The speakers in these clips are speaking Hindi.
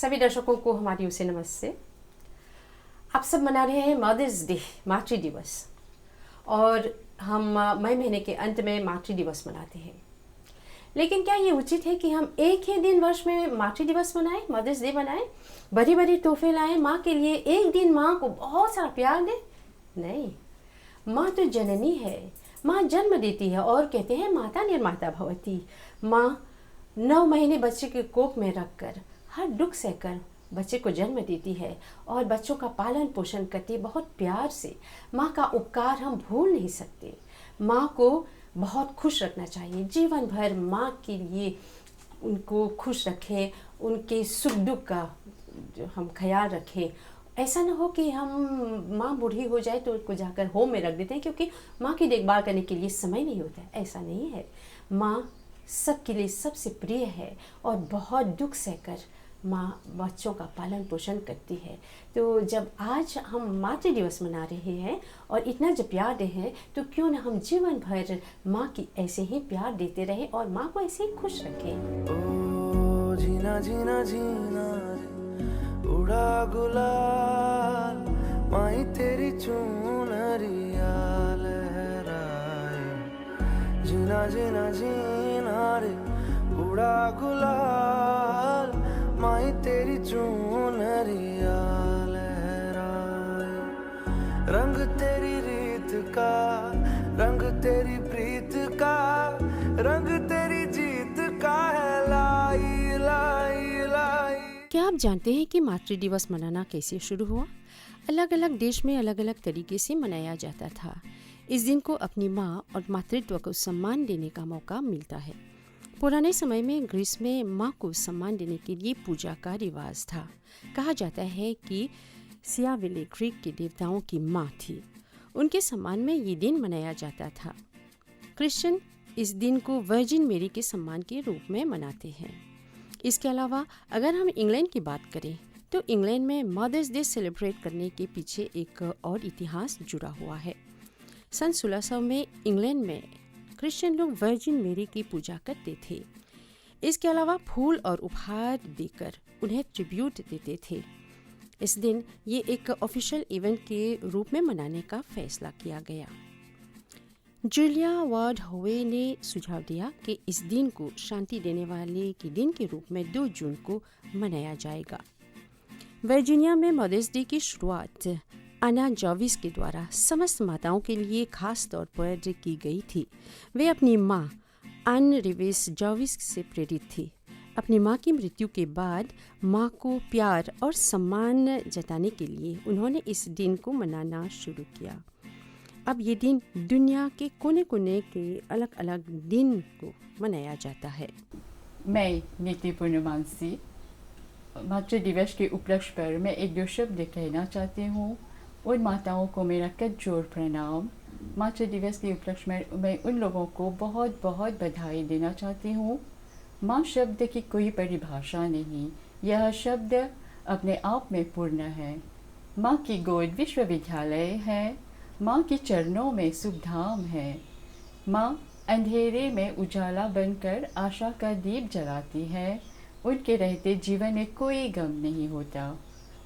सभी दर्शकों को हमारी ओर से नमस्ते। आप सब मना रहे हैं मदर्स डे, मातृ दिवस, और हम मई महीने के अंत में मातृ दिवस मनाते हैं। लेकिन क्या ये उचित है कि हम एक ही दिन वर्ष में मातृ दिवस मनाएं, मदर्स डे मनाएं, बड़ी बड़ी तोहफे लाएं, माँ के लिए एक दिन माँ को बहुत सारा प्यार दें? नहीं, माँ तो जननी है, माँ जन्म देती है और कहते हैं माता निर्माता भवती। माँ 9 महीने बच्चे के कोख में रखकर हर दुख सहकर बच्चे को जन्म देती है और बच्चों का पालन पोषण करती है बहुत प्यार से। माँ का उपकार हम भूल नहीं सकते। माँ को बहुत खुश रखना चाहिए, जीवन भर माँ के लिए उनको खुश रखें, उनके सुख दुख का जो हम ख्याल रखें। ऐसा ना हो कि हम माँ बूढ़ी हो जाए तो उसको जाकर होम में रख देते हैं क्योंकि माँ की देखभाल करने के लिए समय नहीं होता है। ऐसा नहीं है, माँ सबके लिए सबसे प्रिय है और बहुत दुख सहकर माँ बच्चों का पालन पोषण करती है। तो जब आज हम मातृ दिवस मना रहे हैं और इतना जब प्यार दे हैं, तो क्यों ना हम जीवन भर माँ की ऐसे ही प्यार देते रहें और माँ को ऐसे ही खुश रखें। ओ जीना जीना जीना रे उड़ा गुलाल, माई तेरी चुनरिया लहराए। जीना जीना जीना रे उड़ा गुलाल, माई तेरी चुनरिया लहराए। रंग तेरी रीत का, रंग तेरी प्रीत का, रंग तेरी जीत का है लाई लाई लाई। क्या आप जानते हैं कि मातृ दिवस मनाना कैसे शुरू हुआ? अलग अलग देश में अलग अलग तरीके से मनाया जाता था। इस दिन को अपनी माँ और मातृत्व को सम्मान देने का मौका मिलता है। पुराने समय में ग्रीस में माँ को सम्मान देने के लिए पूजा का रिवाज था। कहा जाता है कि सियाविले ग्रीक के देवताओं की माँ थी, उनके सम्मान में ये दिन मनाया जाता था। क्रिश्चियन इस दिन को वर्जिन मेरी के सम्मान के रूप में मनाते हैं। इसके अलावा अगर हम इंग्लैंड की बात करें तो इंग्लैंड में मदर्स डे सेलिब्रेट करने के पीछे एक और इतिहास जुड़ा हुआ है। सन 1600 में इंग्लैंड में क्रिश्चियन लोग वर्जिन मेरी की पूजा करते थे। इसके अलावा फूल और उपहार देकर उन्हें ट्रिब्यूट देते थे। इस दिन ये एक ऑफिशियल इवेंट के रूप में मनाने का फैसला किया गया। जूलिया वार्ड होवे ने सुझाव दिया कि इस दिन को शांति देने वाले के दिन के रूप में 2 जून को मनाया जाएगा। वर्जीनिया में मदर्स डे की शुरुआत आना जॉविस के द्वारा समस्त माताओं के लिए खास तौर पर की गई थी। वे अपनी माँ एन रिवेस जॉविस से प्रेरित थी। अपनी माँ की मृत्यु के बाद माँ को प्यार और सम्मान जताने के लिए उन्होंने इस दिन को मनाना शुरू किया। अब ये दिन दुनिया के कोने कोने के अलग अलग दिन को मनाया जाता है। मैं नीति पूर्णमानसी मातृ दिवस के उपलक्ष्य पर मैं 1-2 शब्द कहना चाहती हूँ। उन माताओं को मेरा कदजोड़ प्रणाम। मातृ दिवस के उपलक्ष्य में मैं उन लोगों को बहुत बहुत बधाई देना चाहती हूँ। माँ शब्द की कोई परिभाषा नहीं, यह शब्द अपने आप में पूर्ण है। माँ की गोद विश्वविद्यालय है, माँ के चरणों में सुखधाम है। माँ अंधेरे में उजाला बनकर आशा का दीप जलाती है। उनके रहते जीवन में कोई गम नहीं होता।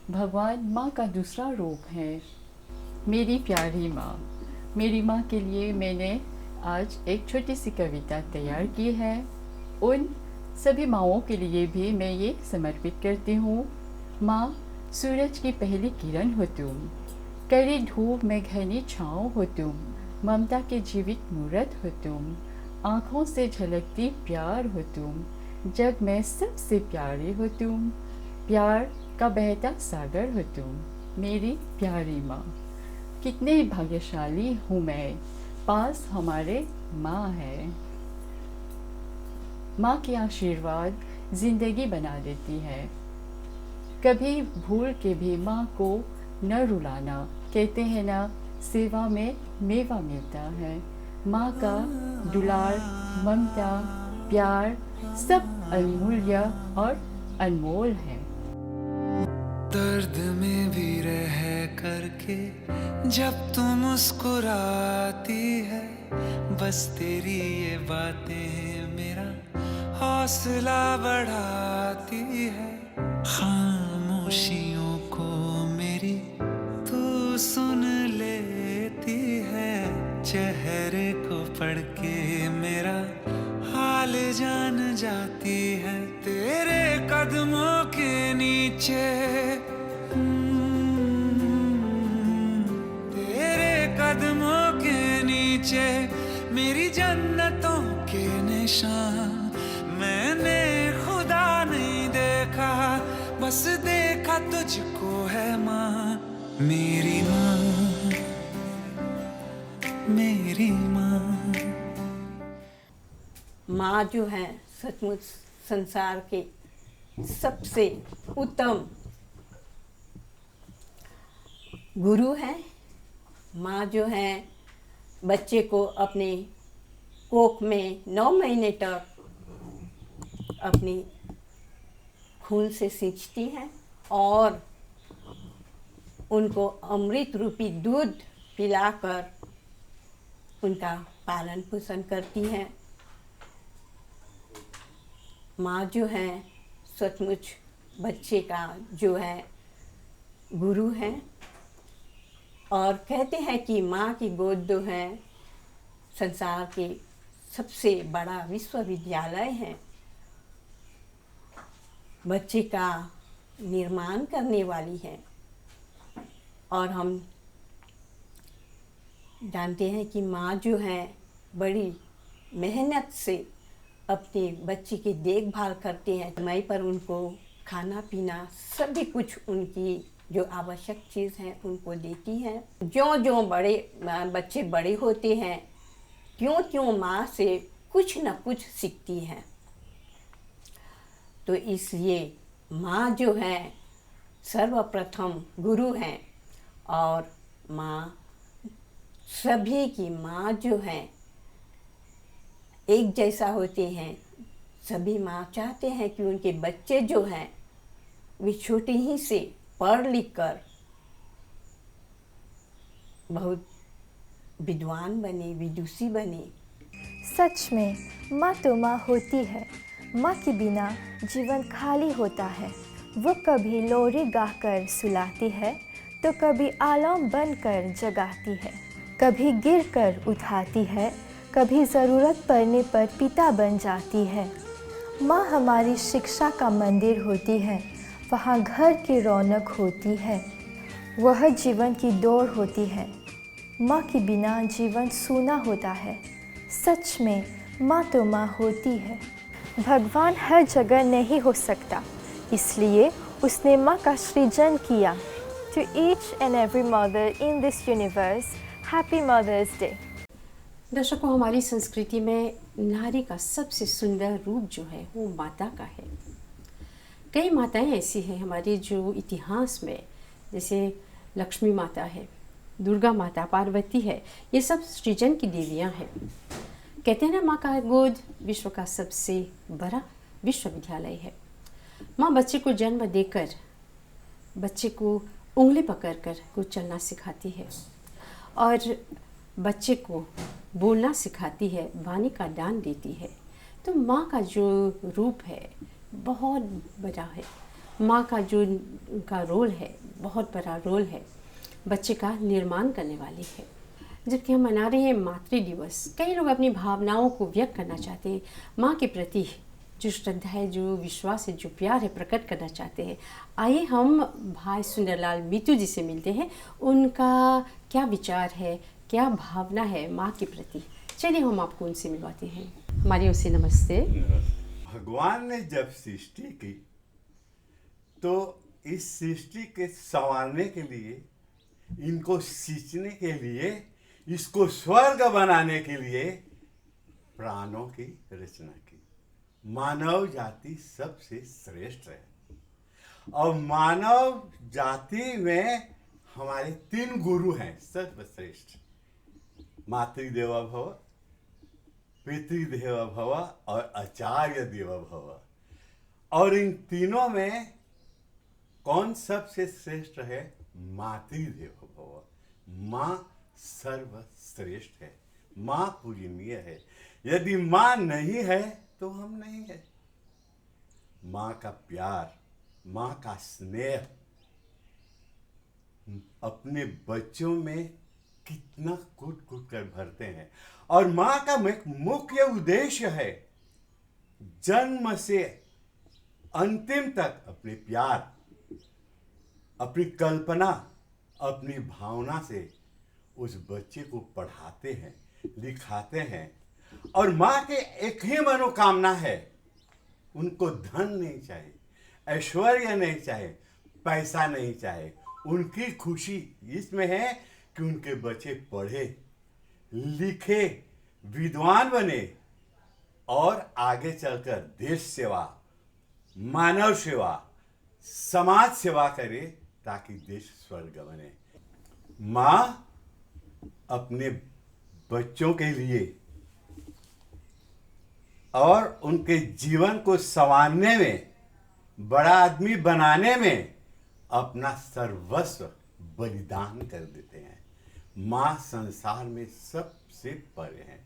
भगवान माँ का दूसरा रूप है। मेरी प्यारी माँ, मेरी माँ के लिए मैंने आज एक छोटी सी कविता तैयार की है। उन सभी माँओं के लिए भी मैं ये समर्पित करती हूँ। माँ, सूरज की पहली किरण हो तुम, कड़ी धूप में घनी छाँव हो तुम, ममता के जीवित मूर्त हो तुम, आँखों से झलकती प्यार हो तुम, जग में सबसे प्यारी हो तुम, प्यार का बहता सागर हो तुम, मेरी प्यारी माँ। कितने भाग्यशाली हूँ मैं, पास हमारे माँ है। माँ के आशीर्वाद जिंदगी बना देती है। कभी भूल के भी माँ को न रुलाना, कहते हैं ना सेवा में मेवा मिलता है। माँ का दुलार, ममता, प्यार सब अमूल्य और अनमोल है। दर्द में भी रह करके जब तुम मुस्कुराती है, बस तेरी ये बातें मेरा हौसला बढ़ाती है। खामोशियों को मेरी तू सुन लेती है। चेहरे को पढ़ के मेरा हाल जान जाती है। तेरे कदमों के नीचे तेरे कदमों के नीचे मेरी जन्नतों के निशान। मैंने खुदा नहीं देखा, बस देखा तुझको है माँ। मेरी माँ, मेरी माँ। माँ जो है सचमुच संसार के सबसे उत्तम गुरु है। माँ जो है बच्चे को अपने कोख में 9 महीने तक अपनी खून से सींचती है और उनको अमृत रूपी दूध पिलाकर उनका पालन पोषण करती है। माँ जो है सचमुच बच्चे का जो है गुरु है। और कहते हैं कि माँ की गोद जो है संसार के सबसे बड़ा विश्वविद्यालय है। बच्चे का निर्माण करने वाली है। और हम जानते हैं कि माँ जो है बड़ी मेहनत से अपने बच्चे की देखभाल करते हैं। समय पर उनको खाना पीना सभी कुछ उनकी जो आवश्यक चीज़ है उनको देती है। ज्यों बच्चे बड़े होते हैं त्यों माँ से कुछ न कुछ सीखती है। तो इसलिए माँ जो है सर्वप्रथम गुरु है। और माँ सभी की माँ जो है एक जैसा होते हैं। सभी माँ चाहते हैं कि उनके बच्चे जो हैं वे छोटे ही से पढ़ लिख कर बहुत विद्वान बने, विदुषी बने। सच में माँ तो माँ होती है। माँ के बिना जीवन खाली होता है। वो कभी लोरी गाकर सुलाती है तो कभी आलम बनकर जगाती है। कभी गिर कर उठाती है, कभी ज़रूरत पड़ने पर पिता बन जाती है। माँ हमारी शिक्षा का मंदिर होती है। वहाँ घर की रौनक होती है। वह जीवन की दौड़ होती है। माँ के बिना जीवन सूना होता है। सच में माँ तो माँ होती है। भगवान हर जगह नहीं हो सकता, इसलिए उसने माँ का सृजन किया। To each and every mother in this universe, Happy Mother's Day. दर्शकों, हमारी संस्कृति में नारी का सबसे सुंदर रूप जो है वो माता का है। कई माताएं ऐसी हैं हमारे जो इतिहास में, जैसे लक्ष्मी माता है, दुर्गा माता, पार्वती है। ये सब सृजन की देवियां हैं। कहते हैं ना, माँ का गोद विश्व का सबसे बड़ा विश्वविद्यालय है। माँ बच्चे को जन्म देकर बच्चे को उंगली पकड़कर कुछ चलना सिखाती है और बच्चे को बोलना सिखाती है, वाणी का दान देती है। तो माँ का जो रूप है बहुत बड़ा है। माँ का जो उनका रोल है बहुत बड़ा रोल है, बच्चे का निर्माण करने वाली है। जबकि हम मना रहे हैं मातृ दिवस, कई लोग अपनी भावनाओं को व्यक्त करना चाहते हैं, माँ के प्रति जो श्रद्धा है, जो विश्वास है, जो प्यार है, प्रकट करना चाहते हैं। आइए हम भाई सुंदरलाल मीतू जी से मिलते हैं। उनका क्या विचार है, क्या भावना है माँ के प्रति। चलिए हम आपको उनसे मिलवाते हैं। हमारी ओर से नमस्ते। भगवान ने जब सृष्टि की तो इस सृष्टि के संवारने के लिए, इनको सींचने के लिए, इसको स्वर्ग बनाने के लिए प्राणों की रचना की। मानव जाति सबसे श्रेष्ठ है और मानव जाति में हमारे 3 गुरु हैं सर्वश्रेष्ठ। मातृदेवो भव, पितृदेवो भव और आचार्य देवो भव। और इन तीनों में कौन सबसे श्रेष्ठ है? मातृदेवो भव। माँ सर्वश्रेष्ठ है। माँ पूजनीय है। यदि माँ नहीं है तो हम नहीं है। माँ का प्यार, माँ का स्नेह अपने बच्चों में कितना कूट कूट कर भरते हैं। और माँ का एक मुख्य उद्देश्य है जन्म से अंतिम तक अपने प्यार, अपनी कल्पना, अपनी भावना से उस बच्चे को पढ़ाते हैं, लिखाते हैं। और माँ के एक ही मनोकामना है, उनको धन नहीं चाहिए, ऐश्वर्य नहीं चाहिए, पैसा नहीं चाहिए। उनकी खुशी इसमें है कि उनके बच्चे पढ़े लिखे, विद्वान बने और आगे चलकर देश सेवा, मानव सेवा, समाज सेवा करे ताकि देश स्वर्ग बने। माँ अपने बच्चों के लिए और उनके जीवन को संवारने में, बड़ा आदमी बनाने में अपना सर्वस्व बलिदान कर देते हैं। माँ संसार में सबसे परे है।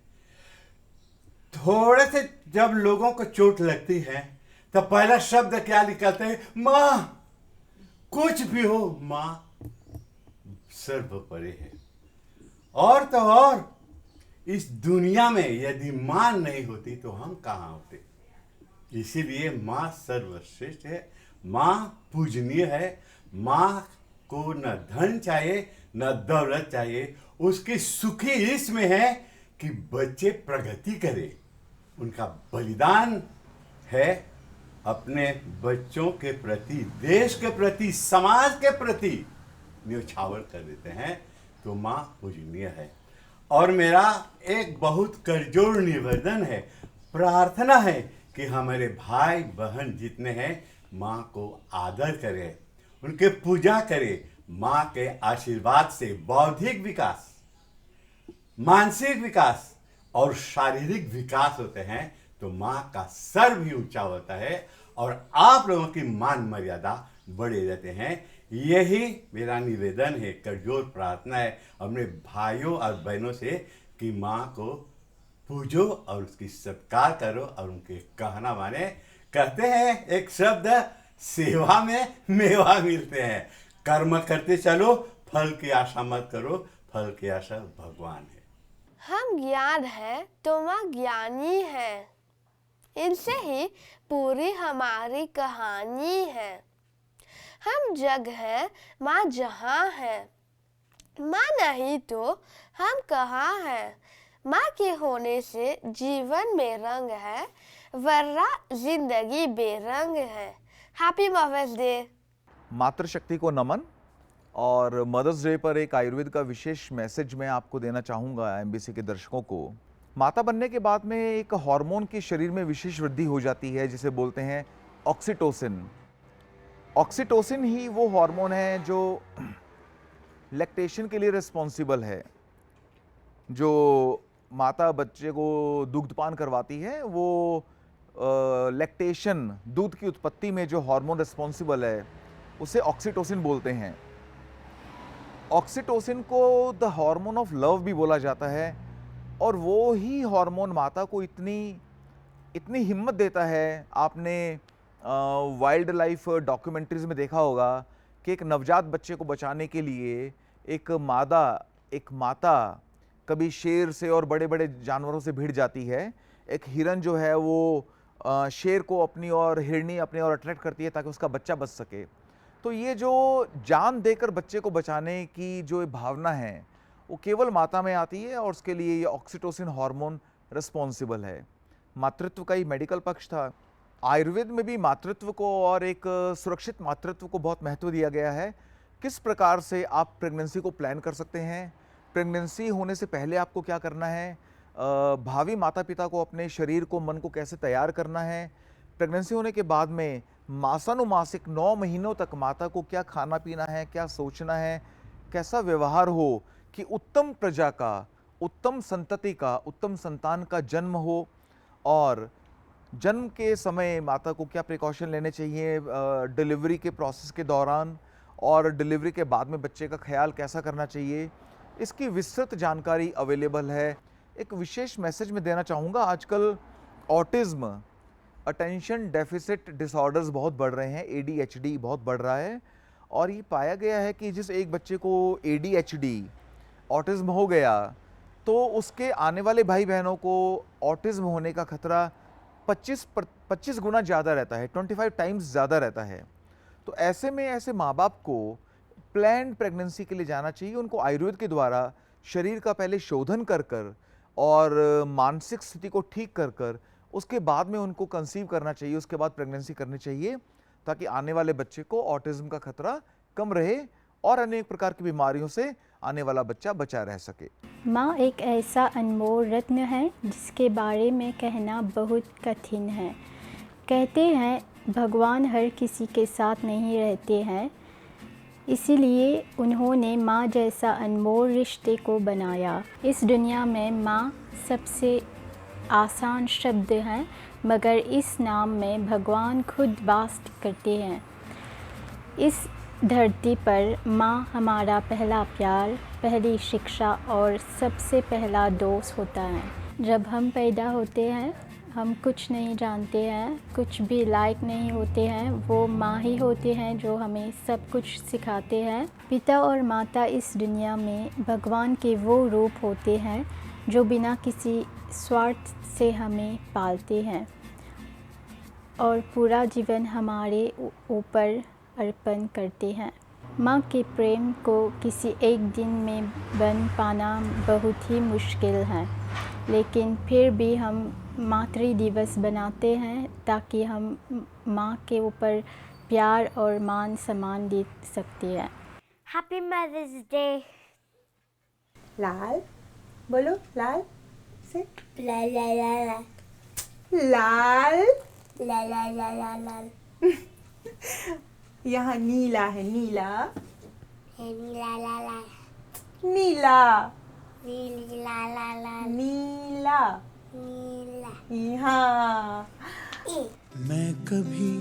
थोड़े से जब लोगों को चोट लगती है तो पहला शब्द क्या निकलते हैं? माँ। कुछ भी हो, माँ सर्व परे है। और तो और इस दुनिया में यदि माँ नहीं होती तो हम कहाँ होते। इसीलिए माँ सर्वश्रेष्ठ है, माँ पूजनीय है। माँ को न धन चाहिए न दौलत चाहिए। उसकी सुखी इसमें है कि बच्चे प्रगति करें। उनका बलिदान है अपने बच्चों के प्रति, देश के प्रति, समाज के प्रति न्यौछावर कर देते हैं। तो माँ पूजनीय है। और मेरा एक बहुत करजोड़ निवेदन है, प्रार्थना है कि हमारे भाई बहन जितने हैं माँ को आदर करें, उनके पूजा करें। माँ के आशीर्वाद से बौद्धिक विकास, मानसिक विकास और शारीरिक विकास होते हैं। तो माँ का सर भी ऊंचा होता है और आप लोगों की मान मर्यादा बढ़े रहते हैं। यही मेरा निवेदन है, करजोड़ प्रार्थना है अपने भाइयों और बहनों से कि माँ को पूजो और उसकी सत्कार करो और उनके कहना माने। कहते हैं एक शब्द, सेवा में मेवा मिलते हैं। कर्म करते चलो, फल की आशा मत करो, फल की आशा भगवान है। हम ज्ञान है तो माँ ज्ञानी है, इनसे ही पूरी हमारी कहानी है। हम जग है, माँ जहाँ है, माँ नहीं तो हम कहाँ है। माँ के होने से जीवन में रंग है, वरना जिंदगी बेरंग है। Happy mother's day. मातृशक्ति को नमन। और मदर्स डे पर एक आयुर्वेद का विशेष मैसेज मैं आपको देना चाहूँगा एमबीसी के दर्शकों को। माता बनने के बाद में एक हार्मोन की शरीर में विशेष वृद्धि हो जाती है जिसे बोलते हैं ऑक्सीटोसिन। ऑक्सीटोसिन ही वो हार्मोन है जो लैक्टेशन के लिए रिस्पॉन्सिबल है। जो माता बच्चे को दुग्धपान करवाती है वो लैक्टेशन, दूध की उत्पत्ति में जो हार्मोन रिस्पॉन्सिबल है उसे ऑक्सीटोसिन बोलते हैं। ऑक्सीटोसिन को द हार्मोन ऑफ लव भी बोला जाता है। और वो ही हार्मोन माता को इतनी हिम्मत देता है। आपने वाइल्ड लाइफ डॉक्यूमेंट्रीज में देखा होगा कि एक नवजात बच्चे को बचाने के लिए एक माता कभी शेर से और बड़े बड़े जानवरों से भिड़ जाती है। एक हिरन जो है वो शेर को अपनी ओर, हिरनी अपनी ओर अट्रैक्ट करती है ताकि उसका बच्चा बच सके। तो ये जो जान देकर बच्चे को बचाने की जो भावना है वो केवल माता में आती है और उसके लिए ये ऑक्सीटोसिन हार्मोन रिस्पॉन्सिबल है। मातृत्व का ही मेडिकल पक्ष था। आयुर्वेद में भी मातृत्व को और एक सुरक्षित मातृत्व को बहुत महत्व दिया गया है। किस प्रकार से आप प्रेगनेंसी को प्लान कर सकते हैं, प्रेगनेंसी होने से पहले आपको क्या करना है, भावी माता पिता को अपने शरीर को, मन को कैसे तैयार करना है, प्रेगनेंसी होने के बाद में मासानुमासिक 9 महीनों तक माता को क्या खाना पीना है, क्या सोचना है, कैसा व्यवहार हो कि उत्तम प्रजा का, उत्तम संतति का, उत्तम संतान का जन्म हो। और जन्म के समय माता को क्या प्रिकॉशन लेने चाहिए डिलीवरी के प्रोसेस के दौरान, और डिलीवरी के बाद में बच्चे का ख्याल कैसा करना चाहिए, इसकी विस्तृत जानकारी अवेलेबल है एक विशेष मैसेज मैं देना चाहूँगा। आजकल ऑटिज्म, अटेंशन डेफिसिट डिसऑर्डर्स बहुत बढ़ रहे हैं, ADHD बहुत बढ़ रहा है, और ये पाया गया है कि जिस एक बच्चे को ADHD ऑटिज्म हो गया तो उसके आने वाले भाई बहनों को ऑटिज्म होने का खतरा 25 गुना ज़्यादा रहता है, 25 टाइम्स ज़्यादा रहता है। तो ऐसे में ऐसे माँ बाप को प्लान्ड प्रेगनेंसी के लिए जाना चाहिए। उनको आयुर्वेद के द्वारा शरीर का पहले शोधन कर कर और मानसिक स्थिति को ठीक कर कर उसके बाद में उनको कंसीव करना चाहिए, उसके बाद प्रेगनेंसी करनी चाहिए, ताकि आने वाले बच्चे को ऑटिज्म का खतरा कम रहे और अनेक प्रकार की बीमारियों से आने वाला बच्चा बचा रह सके। माँ एक ऐसा अनमोल रत्न है जिसके बारे में कहना बहुत कठिन है। कहते हैं भगवान हर किसी के साथ नहीं रहते हैं, इसीलिए उन्होंने माँ जैसा अनमोल रिश्ते को बनाया। इस दुनिया में माँ सबसे आसान शब्द है, मगर इस नाम में भगवान खुद वास करते हैं। इस धरती पर माँ हमारा पहला प्यार, पहली शिक्षा और सबसे पहला दोस्त होता है। जब हम पैदा होते हैं हम कुछ नहीं जानते हैं, कुछ भी लायक नहीं होते हैं, वो माँ ही होते हैं जो हमें सब कुछ सिखाते हैं। पिता और माता इस दुनिया में भगवान के वो रूप होते हैं जो बिना किसी स्वार्थ से हमें पालते हैं और पूरा जीवन हमारे ऊपर अर्पण करते हैं। माँ के प्रेम को किसी एक दिन में बन पाना बहुत ही मुश्किल है, लेकिन फिर भी हम मातृ दिवस बनाते हैं ताकि हम माँ के ऊपर प्यार और मान सम्मान दे सकते हैं। Happy mother's day. लाल बोलो, लाल से ला ला ला ला लाल। ला ला ला ला ला। यहाँ नीला है, नीला नीला ला ला नीला नीला ला ला नीला नीला। यहाँ मैं कभी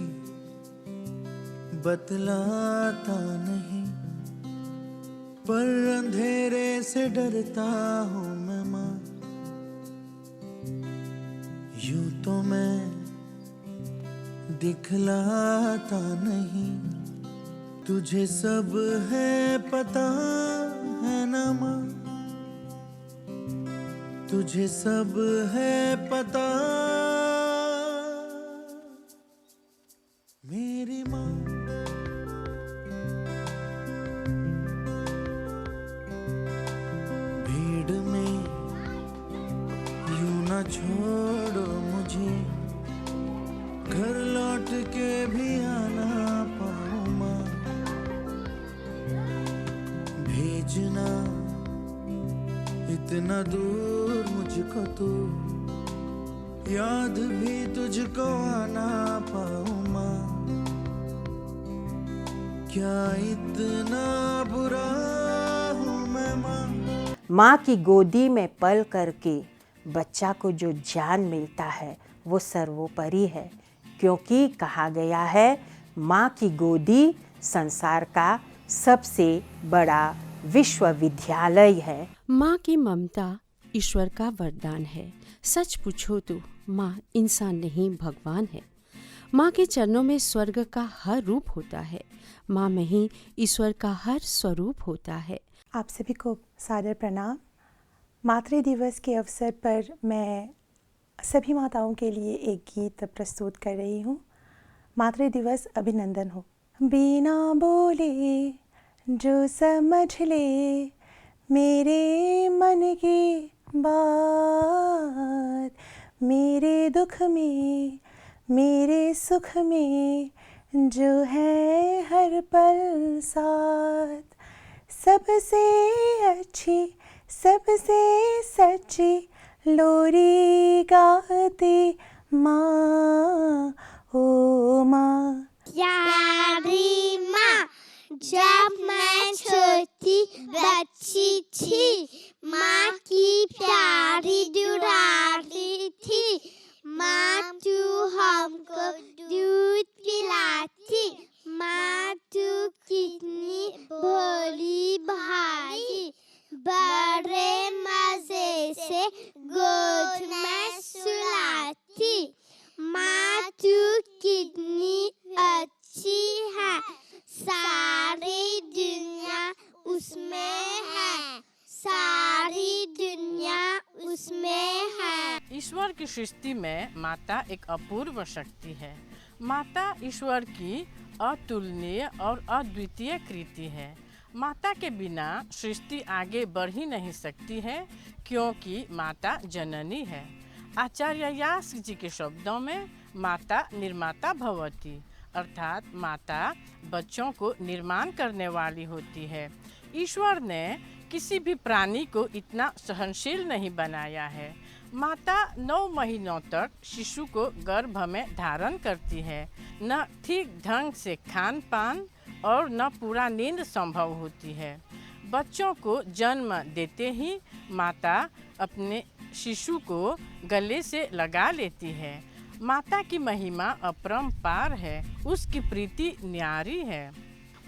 बतलाता नहीं, पर अंधेरे से डरता हूँ मैं माँ। यूं तो मैं दिखलाता नहीं, तुझे सब है पता है ना माँ, तुझे सब है पता मेरी माँ। भीड़ में यूं ना छोड़ो मुझे, घर लौट के भी आना पाऊँ माँ। भेजना इतना दूर मुझको तो, याद भी तुझको आना पाऊँ माँ। क्या इतना बुरा हूँ मैं माँ। माँ की गोदी में पल करके बच्चा को जो ज्ञान मिलता है वो सर्वोपरि है, क्योंकि कहा गया है माँ की गोदी संसार का सबसे बड़ा विश्वविद्यालय है। माँ की ममता ईश्वर का वरदान है। सच पूछो तो माँ इंसान नहीं भगवान है। माँ के चरणों में स्वर्ग का हर रूप होता है। माँ में ही ईश्वर का हर स्वरूप होता है। आप सभी को सादर प्रणाम। मातृ दिवस के अवसर पर मैं सभी माताओं के लिए एक गीत प्रस्तुत कर रही हूँ। मातृ दिवस अभिनंदन हो। बिना बोले जो समझ ले मेरे मन की बात, मेरे दुख में मेरे सुख में जो है हर पल साथ, सबसे अच्छी सबसे सच्ची लोरी गाती माँ, ओ माँ। प्यारी माँ, जब मैं छोटी बच्ची थी, माँ की प्यारी दुलारी थी। माँ तू हमको दूध पिलाती, माँ तू कितनी भोली भाली, बड़े मजे से गोद में सुलाती। माँ तू कितनी अच्छी है, सारी दुनिया उसमें है, सारी दुनिया उसमें है। ईश्वर की सृष्टि में माता एक अपूर्व शक्ति है। माता ईश्वर की अतुलनीय और अद्वितीय कृति है। माता के बिना सृष्टि आगे बढ़ ही नहीं सकती है, क्योंकि माता जननी है। आचार्य यास्क जी के शब्दों में माता निर्माता भवती, अर्थात माता बच्चों को निर्माण करने वाली होती है। ईश्वर ने किसी भी प्राणी को इतना सहनशील नहीं बनाया है। माता 9 महीनों तक शिशु को गर्भ में धारण करती है। न ठीक ढंग से खान पान और न पूरा नींद संभव होती है। बच्चों को जन्म देते ही माता अपने शिशु को गले से लगा लेती है। माता की महिमा अपरंपार है, उसकी प्रीति न्यारी है,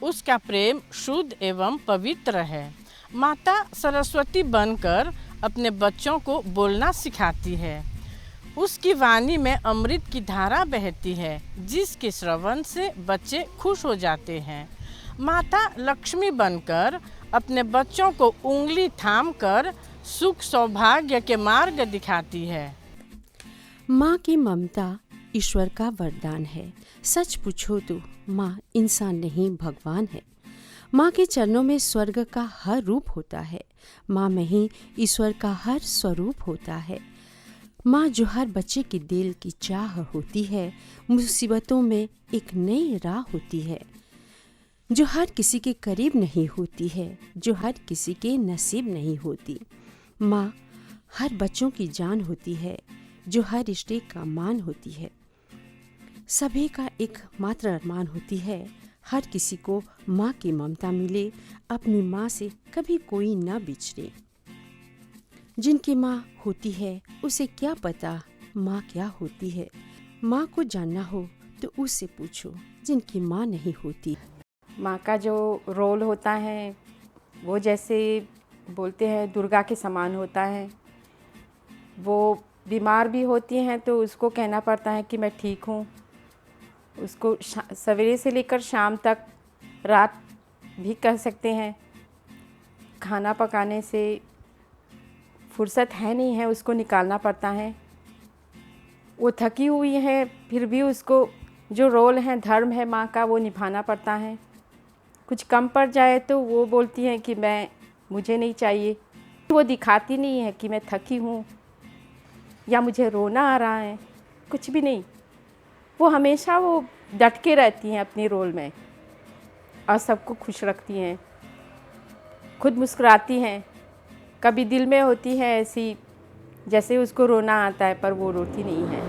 उसका प्रेम शुद्ध एवं पवित्र है। माता सरस्वती बनकर अपने बच्चों को बोलना सिखाती है। उसकी वाणी में अमृत की धारा बहती है, जिसके श्रवण से बच्चे खुश हो जाते हैं। माता लक्ष्मी बनकर अपने बच्चों को उंगली थामकर सुख सौभाग्य के मार्ग दिखाती है। माँ की ममता ईश्वर का वरदान है। सच पूछो तो माँ इंसान नहीं भगवान है। माँ के चरणों में स्वर्ग का हर रूप होता है। माँ में ही ईश्वर का हर स्वरूप होता है। माँ जो हर बच्चे के दिल की चाह होती है, मुसीबतों में एक नई राह होती है, जो हर किसी के करीब नहीं होती है, जो हर किसी के नसीब नहीं होती। माँ हर बच्चों की जान होती है, जो हर रिश्ते का मान होती है। सभी का एक मात्र अरमान होती है, हर किसी को माँ की ममता मिले, अपनी माँ से कभी कोई ना बिछड़े। जिनकी माँ होती है उसे क्या पता माँ क्या होती है। माँ को जानना हो तो उससे पूछो जिनकी माँ नहीं होती। माँ का जो रोल होता है वो जैसे बोलते हैं दुर्गा के समान होता है। वो बीमार भी होती हैं तो उसको कहना पड़ता है कि मैं ठीक हूँ। उसको सवेरे से लेकर शाम तक रात भी कह सकते हैं। खाना पकाने से फुर्सत है नहीं है, उसको निकालना पड़ता है। वो थकी हुई है फिर भी उसको जो रोल है, धर्म है माँ का, वो निभाना पड़ता है। कुछ कम पड़ जाए तो वो बोलती हैं कि मुझे नहीं चाहिए। वो दिखाती नहीं है कि मैं थकी हूँ या मुझे रोना आ रहा है, कुछ भी नहीं। वो हमेशा वो डट के रहती हैं अपनी रोल में और सबको खुश रखती हैं, खुद मुस्कुराती हैं। कभी दिल में होती है ऐसी जैसे उसको रोना आता है, पर वो रोती नहीं है।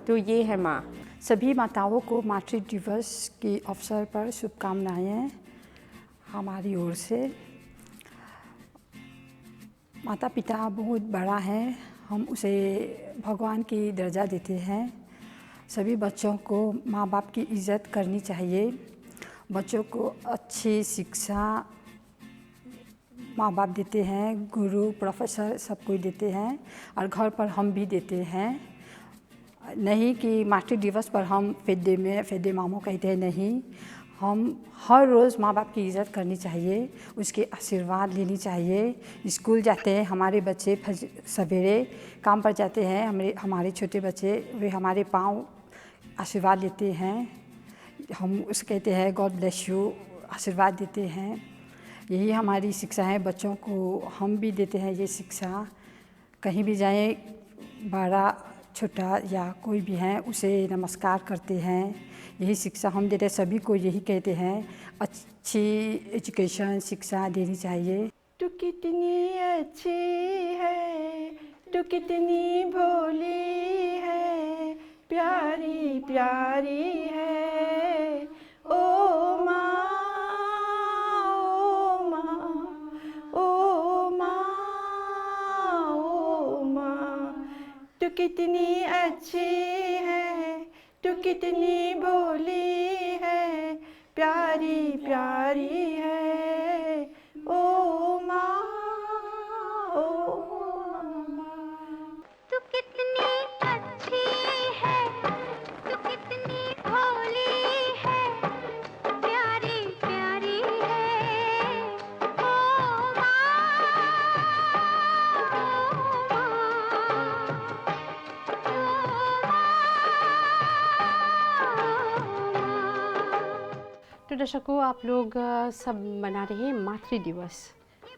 तो ये है माँ। सभी माताओं को मातृ दिवस के अवसर पर शुभकामनाएं हमारी ओर से। माता पिता बहुत बड़ा है, हम उसे भगवान की दर्जा देते हैं। सभी बच्चों को माँ बाप की इज़्ज़त करनी चाहिए। बच्चों को अच्छी शिक्षा माँ बाप देते हैं, गुरु प्रोफेसर सब कोई देते हैं, और घर पर हम भी देते हैं। नहीं कि मातृ दिवस पर हम फेदे मामो कहते हैं, नहीं। हम हर रोज़ माँ बाप की इज़्ज़त करनी चाहिए, उसके आशीर्वाद लेनी चाहिए। स्कूल जाते हैं हमारे बच्चे, सवेरे काम पर जाते हैं हमारे छोटे बच्चे, वे हमारे पाँव आशीर्वाद लेते हैं। हम उसे कहते हैं गॉड ब्लेस यू, आशीर्वाद देते हैं। यही हमारी शिक्षा है। बच्चों को हम भी देते हैं ये शिक्षा। कहीं भी जाएं, बड़ा छोटा या कोई भी है उसे नमस्कार करते हैं। यही शिक्षा हम देते हैं, सभी को यही कहते हैं अच्छी एजुकेशन शिक्षा देनी चाहिए। तू कितनी अच्छी है, तू कितनी भोली है, प्यारी प्यारी है ओ माँ, ओ माँ, ओ माँ, ओ माँ। तू कितनी अच्छी है, तू कितनी भोली है, प्यारी प्यारी है ओ माँ, ओ मामा। तू कितनी अच्छी है, तू कितनी भोली है, प्यारी प्यारी है, ओ तो दर्शकों, आप लोग सब मना रहे हैं मातृ दिवस,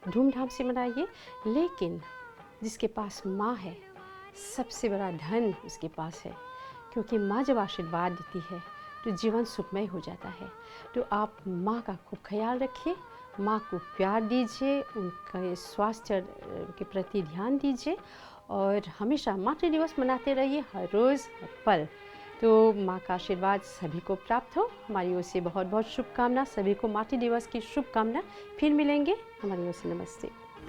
धूमधाम से मनाइए। लेकिन जिसके पास माँ है, सबसे बड़ा धन उसके पास है, क्योंकि माँ जब आशीर्वाद देती है तो जीवन सुखमय हो जाता है। तो आप माँ का खूब ख्याल रखिए, माँ को प्यार दीजिए, उनके स्वास्थ्य के प्रति ध्यान दीजिए और हमेशा मातृ दिवस मनाते रहिए, हर रोज़ हर पल। तो माँ का आशीर्वाद सभी को प्राप्त हो। हमारी ओर से बहुत बहुत शुभकामना, सभी को मातृ दिवस की शुभकामना। फिर मिलेंगे, हमारी ओर से नमस्ते।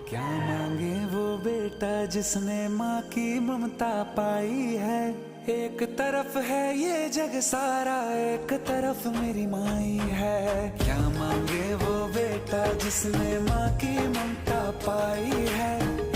क्या मांगे वो बेटा जिसने माँ की ममता पाई है। एक तरफ है ये जग सारा, एक तरफ मेरी माई है। क्या मांगे वो बेटा जिसने माँ की ममता पाई है।